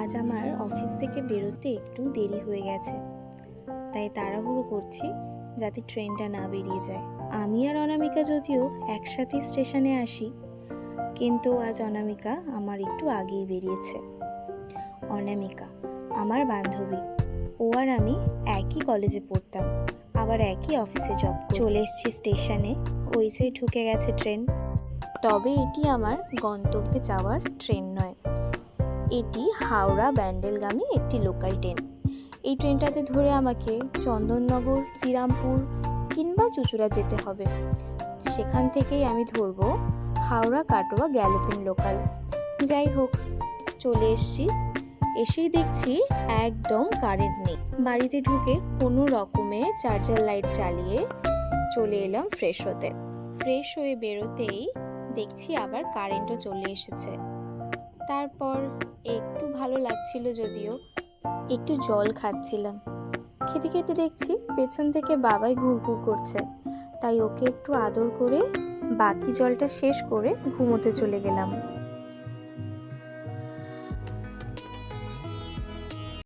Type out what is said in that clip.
আজ আমার অফিস থেকে বেরোতে একটু দেরি হয়ে গেছে, তাই তাড়াহুড়ো করছি যাতে ট্রেনটা না বেরিয়ে যায়। আমি আর অনামিকা যদিও একসাথে স্টেশনে আসি, কিন্তু আজ অনামিকা আমার একটু আগেই বেরিয়েছে। অনামিকা আমার বান্ধবী, ও আর আমি একই কলেজে পড়তাম, আবার একই অফিসে জব করি। চলে এসেছি স্টেশনে, ওই যে ঢুকে গেছে ট্রেন। তবে এটি আমার গন্তব্যে যাওয়ার ট্রেন নয়, এটি হাওড়া ব্যান্ডেলগামী একটি লোকাল ট্রেন। এই ট্রেনটাতে ধরে আমাকে চন্দননগর, শ্রীরামপুর কিংবা চুঁচুড়া যেতে হবে। সেখান থেকেই আমি ধরব হাওড়া কাটোয়া গ্যালোপিং লোকাল। যাই হোক, চলে এসেছি। এসেই দেখছি একদম কারেন্ট নেই। বাড়িতে ঢুকে কোনো রকমে চার্জার লাইট চালিয়ে চলে এলাম ফ্রেশ হতে। ফ্রেশ হয়ে বেরোতেই দেখছি আবার কারেন্টও চলে এসেছে। তারপর একটু ভালো লাগছিল, যদিও একটু জল খাচ্ছিলাম। খেতে খেতে দেখছি পেছন থেকে বাবাই ঘুরঘুর করছে, তাই ওকে একটু আদর করে বাকি জলটা শেষ করে ঘুমোতে চলে গেলাম।